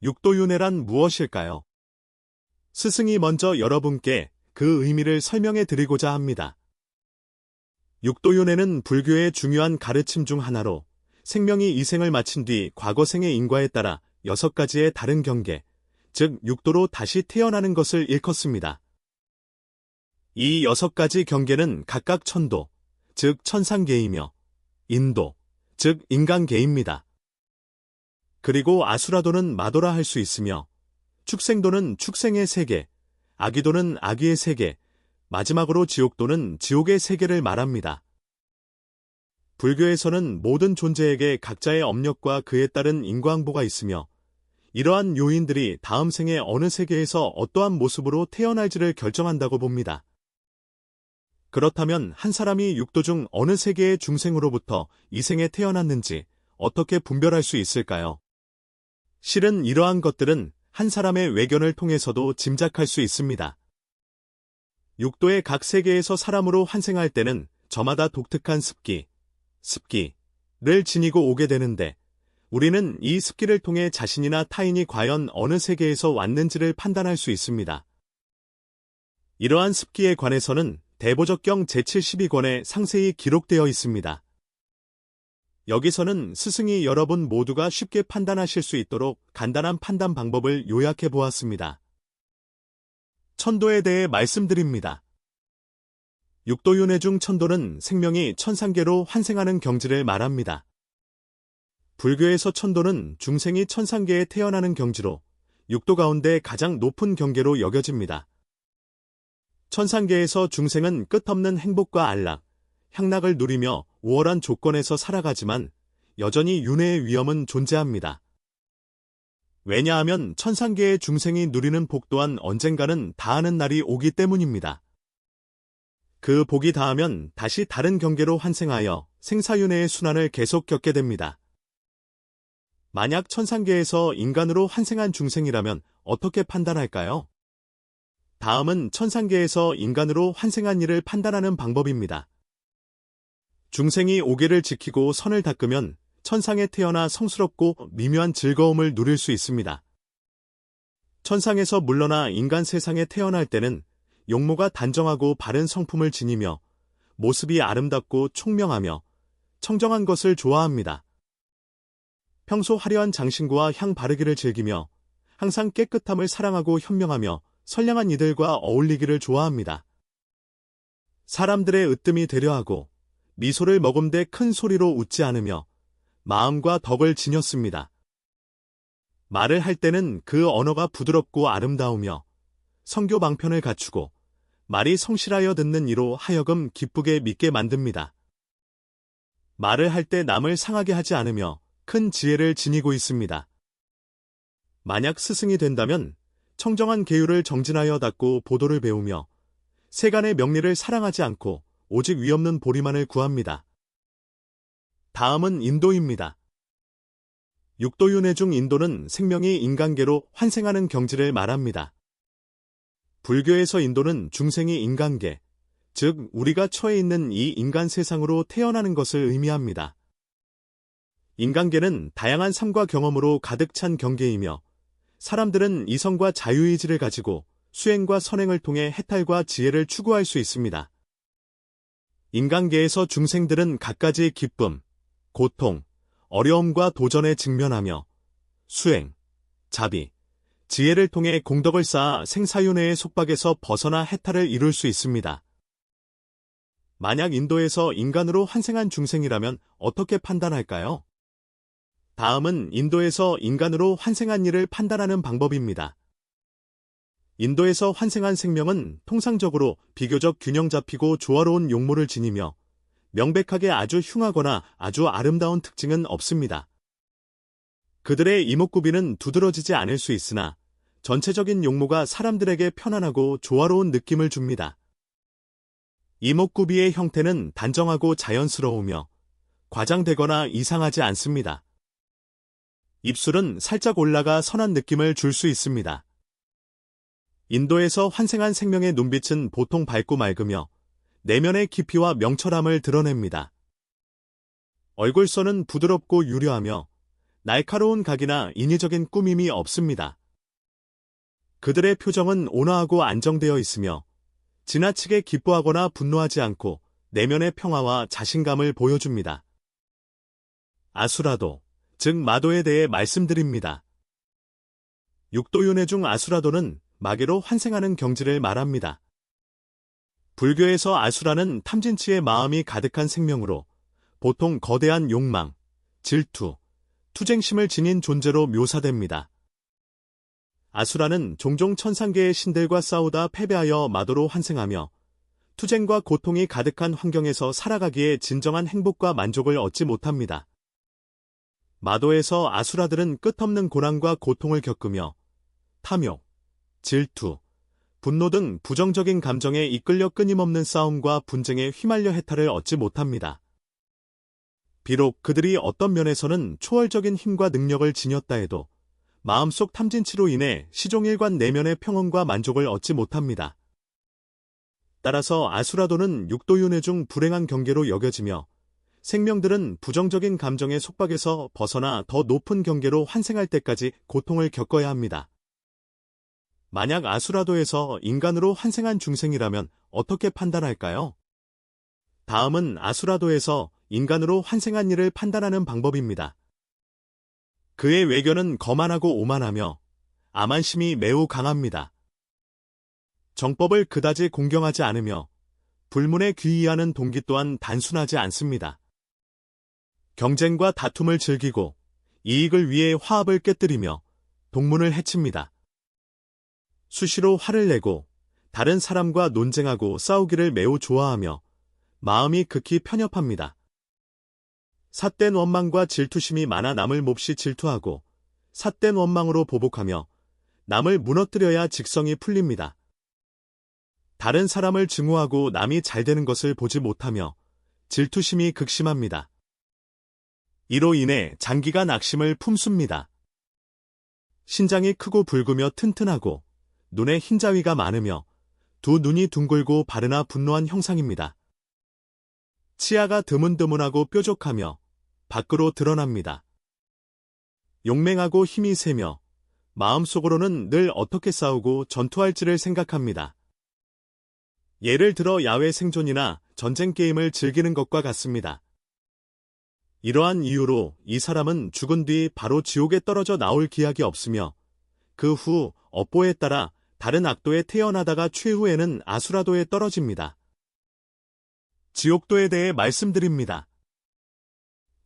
육도윤회란 무엇일까요? 스승이 먼저 여러분께 그 의미를 설명해 드리고자 합니다. 육도윤회는 불교의 중요한 가르침 중 하나로 생명이 이생을 마친 뒤 과거생의 인과에 따라 6가지의 다른 경계, 즉 육도로 다시 태어나는 것을 일컫습니다. 이 6가지 경계는 각각 천도, 즉 천상계이며 인도, 즉 인간계입니다. 그리고 아수라도는 마도라 할 수 있으며 축생도는 축생의 세계, 아기도는 아기의 세계, 마지막으로 지옥도는 지옥의 세계를 말합니다. 불교에서는 모든 존재에게 각자의 업력과 그에 따른 인과응보가 있으며 이러한 요인들이 다음 생에 어느 세계에서 어떠한 모습으로 태어날지를 결정한다고 봅니다. 그렇다면 한 사람이 육도 중 어느 세계의 중생으로부터 이 생에 태어났는지 어떻게 분별할 수 있을까요? 실은 이러한 것들은 한 사람의 외견을 통해서도 짐작할 수 있습니다. 육도의 각 세계에서 사람으로 환생할 때는 저마다 독특한 습기를 지니고 오게 되는데 우리는 이 습기를 통해 자신이나 타인이 과연 어느 세계에서 왔는지를 판단할 수 있습니다. 이러한 습기에 관해서는 대보적경 제72권에 상세히 기록되어 있습니다. 여기서는 스승이 여러분 모두가 쉽게 판단하실 수 있도록 간단한 판단 방법을 요약해 보았습니다. 천도에 대해 말씀드립니다. 육도윤회 중 천도는 생명이 천상계로 환생하는 경지를 말합니다. 불교에서 천도는 중생이 천상계에 태어나는 경지로 육도 가운데 가장 높은 경계로 여겨집니다. 천상계에서 중생은 끝없는 행복과 안락, 향락을 누리며 우월한 조건에서 살아가지만 여전히 윤회의 위험은 존재합니다. 왜냐하면 천상계의 중생이 누리는 복 또한 언젠가는 다하는 날이 오기 때문입니다. 그 복이 다하면 다시 다른 경계로 환생하여 생사윤회의 순환을 계속 겪게 됩니다. 만약 천상계에서 인간으로 환생한 중생이라면 어떻게 판단할까요? 다음은 천상계에서 인간으로 환생한 이를 판단하는 방법입니다. 중생이 오계를 지키고 선을 닦으면 천상에 태어나 성스럽고 미묘한 즐거움을 누릴 수 있습니다. 천상에서 물러나 인간 세상에 태어날 때는 용모가 단정하고 바른 성품을 지니며 모습이 아름답고 총명하며 청정한 것을 좋아합니다. 평소 화려한 장신구와 향 바르기를 즐기며 항상 깨끗함을 사랑하고 현명하며 선량한 이들과 어울리기를 좋아합니다. 사람들의 으뜸이 되려 하고 미소를 머금되 큰 소리로 웃지 않으며 마음과 덕을 지녔습니다. 말을 할 때는 그 언어가 부드럽고 아름다우며 성교 방편을 갖추고 말이 성실하여 듣는 이로 하여금 기쁘게 믿게 만듭니다. 말을 할 때 남을 상하게 하지 않으며 큰 지혜를 지니고 있습니다. 만약 스승이 된다면 청정한 계율을 정진하여 닦고 보도를 배우며 세간의 명리를 사랑하지 않고 오직 위없는 보리만을 구합니다. 다음은 인도입니다. 육도윤회 중 인도는 생명이 인간계로 환생하는 경지를 말합니다. 불교에서 인도는 중생이 인간계, 즉 우리가 처해 있는 이 인간 세상으로 태어나는 것을 의미합니다. 인간계는 다양한 삶과 경험으로 가득 찬 경계이며 사람들은 이성과 자유의지를 가지고 수행과 선행을 통해 해탈과 지혜를 추구할 수 있습니다. 인간계에서 중생들은 갖가지 기쁨, 고통, 어려움과 도전에 직면하며 수행, 자비, 지혜를 통해 공덕을 쌓아 생사윤회의 속박에서 벗어나 해탈을 이룰 수 있습니다. 만약 인도에서 인간으로 환생한 중생이라면 어떻게 판단할까요? 다음은 인도에서 인간으로 환생한 이를 판단하는 방법입니다. 인도에서 환생한 생명은 통상적으로 비교적 균형 잡히고 조화로운 용모를 지니며 명백하게 아주 흉하거나 아주 아름다운 특징은 없습니다. 그들의 이목구비는 두드러지지 않을 수 있으나 전체적인 용모가 사람들에게 편안하고 조화로운 느낌을 줍니다. 이목구비의 형태는 단정하고 자연스러우며 과장되거나 이상하지 않습니다. 입술은 살짝 올라가 선한 느낌을 줄 수 있습니다. 인도에서 환생한 생명의 눈빛은 보통 밝고 맑으며 내면의 깊이와 명철함을 드러냅니다. 얼굴선은 부드럽고 유려하며 날카로운 각이나 인위적인 꾸밈이 없습니다. 그들의 표정은 온화하고 안정되어 있으며 지나치게 기뻐하거나 분노하지 않고 내면의 평화와 자신감을 보여줍니다. 아수라도, 즉 마도에 대해 말씀드립니다. 육도윤회 중 아수라도는 마계로 환생하는 경지를 말합니다. 불교에서 아수라는 탐진치의 마음이 가득한 생명으로 보통 거대한 욕망, 질투, 투쟁심을 지닌 존재로 묘사됩니다. 아수라는 종종 천상계의 신들과 싸우다 패배하여 마도로 환생하며 투쟁과 고통이 가득한 환경에서 살아가기에 진정한 행복과 만족을 얻지 못합니다. 마도에서 아수라들은 끝없는 고난과 고통을 겪으며 탐욕, 질투, 분노 등 부정적인 감정에 이끌려 끊임없는 싸움과 분쟁에 휘말려 해탈을 얻지 못합니다. 비록 그들이 어떤 면에서는 초월적인 힘과 능력을 지녔다 해도 마음속 탐진치로 인해 시종일관 내면의 평온과 만족을 얻지 못합니다. 따라서 아수라도는 육도윤회 중 불행한 경계로 여겨지며 생명들은 부정적인 감정의 속박에서 벗어나 더 높은 경계로 환생할 때까지 고통을 겪어야 합니다. 만약 아수라도에서 인간으로 환생한 중생이라면 어떻게 판단할까요? 다음은 아수라도에서 인간으로 환생한 이를 판단하는 방법입니다. 그의 외견은 거만하고 오만하며 암한심이 매우 강합니다. 정법을 그다지 공경하지 않으며 불문에 귀의하는 동기 또한 단순하지 않습니다. 경쟁과 다툼을 즐기고 이익을 위해 화합을 깨뜨리며 동문을 해칩니다. 수시로 화를 내고 다른 사람과 논쟁하고 싸우기를 매우 좋아하며 마음이 극히 편협합니다. 삿된 원망과 질투심이 많아 남을 몹시 질투하고 삿된 원망으로 보복하며 남을 무너뜨려야 직성이 풀립니다. 다른 사람을 증오하고 남이 잘 되는 것을 보지 못하며 질투심이 극심합니다. 이로 인해 장기간 악심을 품습니다. 신장이 크고 붉으며 튼튼하고 눈에 흰자위가 많으며 두 눈이 둥글고 바르나 분노한 형상입니다. 치아가 드문드문하고 뾰족하며 밖으로 드러납니다. 용맹하고 힘이 세며 마음속으로는 늘 어떻게 싸우고 전투할지를 생각합니다. 예를 들어 야외 생존이나 전쟁 게임을 즐기는 것과 같습니다. 이러한 이유로 이 사람은 죽은 뒤 바로 지옥에 떨어져 나올 기약이 없으며 그 후 업보에 따라 다른 악도에 태어나다가 최후에는 아수라도에 떨어집니다. 지옥도에 대해 말씀드립니다.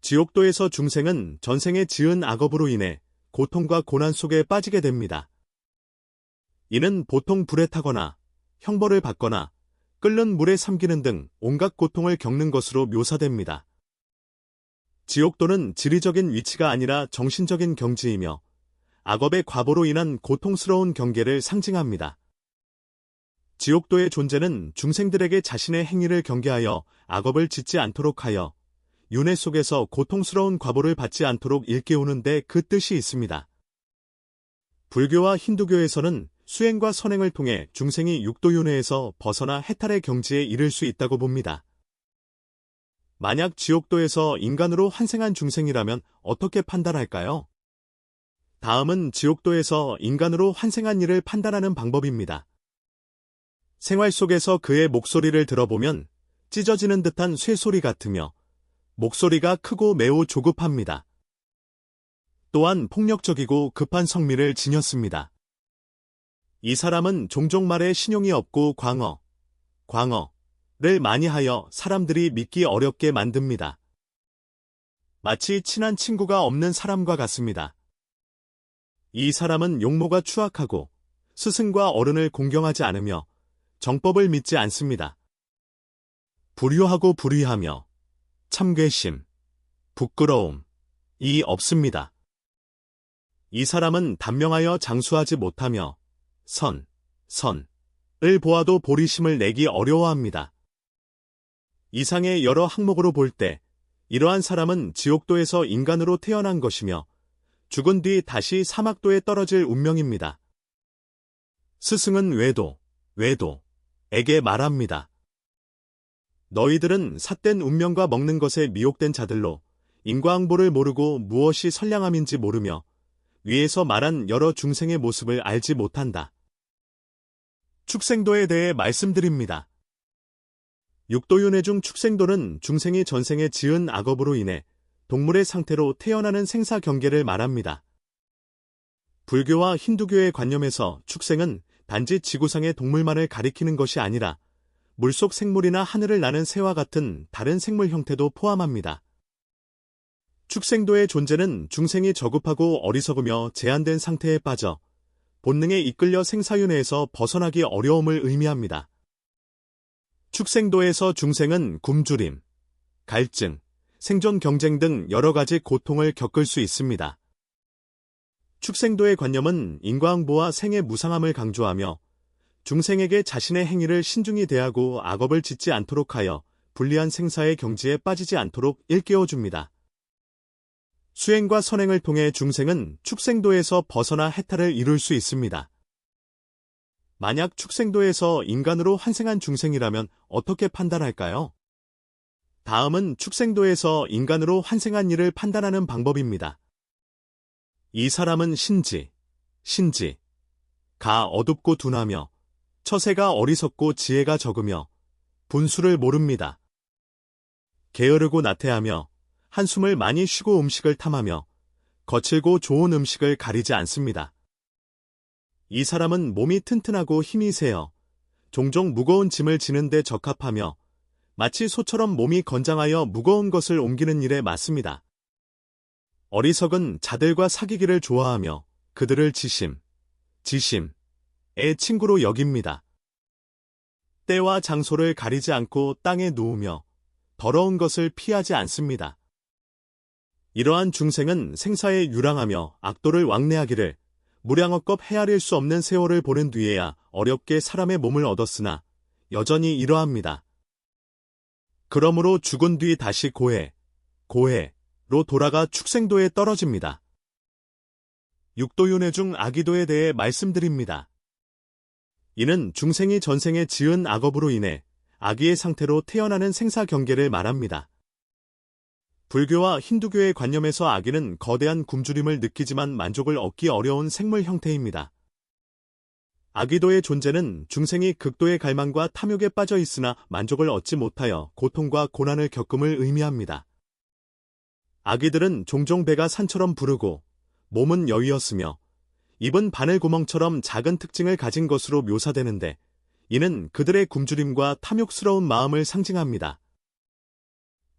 지옥도에서 중생은 전생에 지은 악업으로 인해 고통과 고난 속에 빠지게 됩니다. 이는 보통 불에 타거나 형벌을 받거나 끓는 물에 삼키는 등 온갖 고통을 겪는 것으로 묘사됩니다. 지옥도는 지리적인 위치가 아니라 정신적인 경지이며 악업의 과보로 인한 고통스러운 경계를 상징합니다. 지옥도의 존재는 중생들에게 자신의 행위를 경계하여 악업을 짓지 않도록 하여 윤회 속에서 고통스러운 과보를 받지 않도록 일깨우는 데 그 뜻이 있습니다. 불교와 힌두교에서는 수행과 선행을 통해 중생이 육도윤회에서 벗어나 해탈의 경지에 이를 수 있다고 봅니다. 만약 지옥도에서 인간으로 환생한 중생이라면 어떻게 판단할까요? 다음은 지옥도에서 인간으로 환생한 이를 판단하는 방법입니다. 생활 속에서 그의 목소리를 들어보면 찢어지는 듯한 쇠소리 같으며 목소리가 크고 매우 조급합니다. 또한 폭력적이고 급한 성미를 지녔습니다. 이 사람은 종종 말에 신용이 없고 광어를 많이 하여 사람들이 믿기 어렵게 만듭니다. 마치 친한 친구가 없는 사람과 같습니다. 이 사람은 용모가 추악하고 스승과 어른을 공경하지 않으며 정법을 믿지 않습니다. 불효하고 불의하며 참괴심, 부끄러움이 없습니다. 이 사람은 단명하여 장수하지 못하며 선을 보아도 보리심을 내기 어려워합니다. 이상의 여러 항목으로 볼 때 이러한 사람은 지옥도에서 인간으로 태어난 것이며 죽은 뒤 다시 사막도에 떨어질 운명입니다. 스승은 외도에게 말합니다. 너희들은 삿된 운명과 먹는 것에 미혹된 자들로 인과응보를 모르고 무엇이 선량함인지 모르며 위에서 말한 여러 중생의 모습을 알지 못한다. 축생도에 대해 말씀드립니다. 육도윤회 중 축생도는 중생이 전생에 지은 악업으로 인해 동물의 상태로 태어나는 생사 경계를 말합니다. 불교와 힌두교의 관념에서 축생은 단지 지구상의 동물만을 가리키는 것이 아니라 물속 생물이나 하늘을 나는 새와 같은 다른 생물 형태도 포함합니다. 축생도의 존재는 중생이 저급하고 어리석으며 제한된 상태에 빠져 본능에 이끌려 생사윤회에서 벗어나기 어려움을 의미합니다. 축생도에서 중생은 굶주림, 갈증, 생존 경쟁 등 여러 가지 고통을 겪을 수 있습니다. 축생도의 관념은 인과응보와 생의 무상함을 강조하며 중생에게 자신의 행위를 신중히 대하고 악업을 짓지 않도록 하여 불리한 생사의 경지에 빠지지 않도록 일깨워줍니다. 수행과 선행을 통해 중생은 축생도에서 벗어나 해탈을 이룰 수 있습니다. 만약 축생도에서 인간으로 환생한 중생이라면 어떻게 판단할까요? 다음은 축생도에서 인간으로 환생한 이를 판단하는 방법입니다. 이 사람은 신지, 가 어둡고 둔하며 처세가 어리석고 지혜가 적으며 분수를 모릅니다. 게으르고 나태하며 한숨을 많이 쉬고 음식을 탐하며 거칠고 좋은 음식을 가리지 않습니다. 이 사람은 몸이 튼튼하고 힘이 세어 종종 무거운 짐을 지는 데 적합하며 마치 소처럼 몸이 건장하여 무거운 것을 옮기는 일에 맞습니다. 어리석은 자들과 사귀기를 좋아하며 그들을 지심의 친구로 여깁니다. 때와 장소를 가리지 않고 땅에 누우며 더러운 것을 피하지 않습니다. 이러한 중생은 생사에 유랑하며 악도를 왕래하기를 무량억겁 헤아릴 수 없는 세월을 보낸 뒤에야 어렵게 사람의 몸을 얻었으나 여전히 이러합니다. 그러므로 죽은 뒤 다시 고해로 돌아가 축생도에 떨어집니다. 육도윤회 중 아기도에 대해 말씀드립니다. 이는 중생이 전생에 지은 악업으로 인해 아기의 상태로 태어나는 생사 경계를 말합니다. 불교와 힌두교의 관념에서 아기는 거대한 굶주림을 느끼지만 만족을 얻기 어려운 생물 형태입니다. 아기도의 존재는 중생이 극도의 갈망과 탐욕에 빠져 있으나 만족을 얻지 못하여 고통과 고난을 겪음을 의미합니다. 아기들은 종종 배가 산처럼 부르고 몸은 여위었으며 입은 바늘구멍처럼 작은 특징을 가진 것으로 묘사되는데 이는 그들의 굶주림과 탐욕스러운 마음을 상징합니다.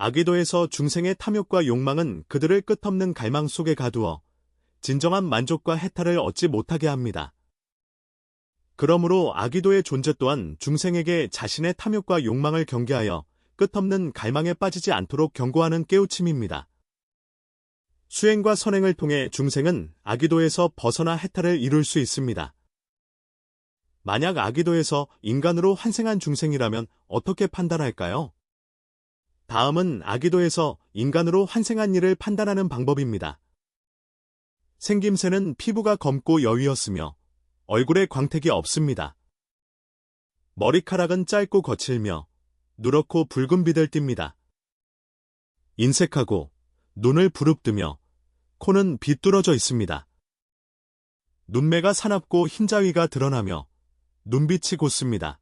아기도에서 중생의 탐욕과 욕망은 그들을 끝없는 갈망 속에 가두어 진정한 만족과 해탈을 얻지 못하게 합니다. 그러므로 아기도의 존재 또한 중생에게 자신의 탐욕과 욕망을 경계하여 끝없는 갈망에 빠지지 않도록 경고하는 깨우침입니다. 수행과 선행을 통해 중생은 아기도에서 벗어나 해탈을 이룰 수 있습니다. 만약 아기도에서 인간으로 환생한 중생이라면 어떻게 판단할까요? 다음은 아기도에서 인간으로 환생한 이를 판단하는 방법입니다. 생김새는 피부가 검고 여위었으며 얼굴에 광택이 없습니다. 머리카락은 짧고 거칠며 누렇고 붉은 빛을 띱니다. 인색하고 눈을 부릅뜨며 코는 비뚤어져 있습니다. 눈매가 사납고 흰자위가 드러나며 눈빛이 곧습니다.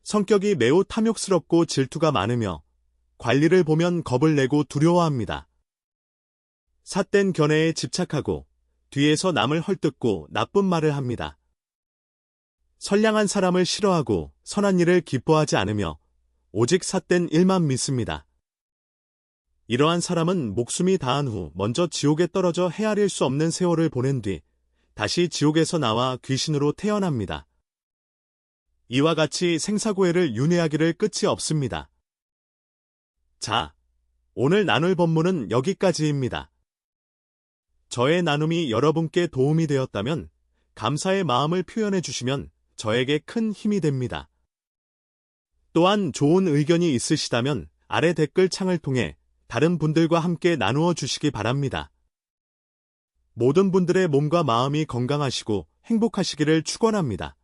성격이 매우 탐욕스럽고 질투가 많으며 관리를 보면 겁을 내고 두려워합니다. 삿된 견해에 집착하고 뒤에서 남을 헐뜯고 나쁜 말을 합니다. 선량한 사람을 싫어하고 선한 일을 기뻐하지 않으며 오직 삿된 일만 믿습니다. 이러한 사람은 목숨이 다한 후 먼저 지옥에 떨어져 헤아릴 수 없는 세월을 보낸 뒤 다시 지옥에서 나와 귀신으로 태어납니다. 이와 같이 생사고해를 윤회하기를 끝이 없습니다. 자, 오늘 나눌 법문은 여기까지입니다. 저의 나눔이 여러분께 도움이 되었다면 감사의 마음을 표현해 주시면 저에게 큰 힘이 됩니다. 또한 좋은 의견이 있으시다면 아래 댓글 창을 통해 다른 분들과 함께 나누어 주시기 바랍니다. 모든 분들의 몸과 마음이 건강하시고 행복하시기를 축원합니다.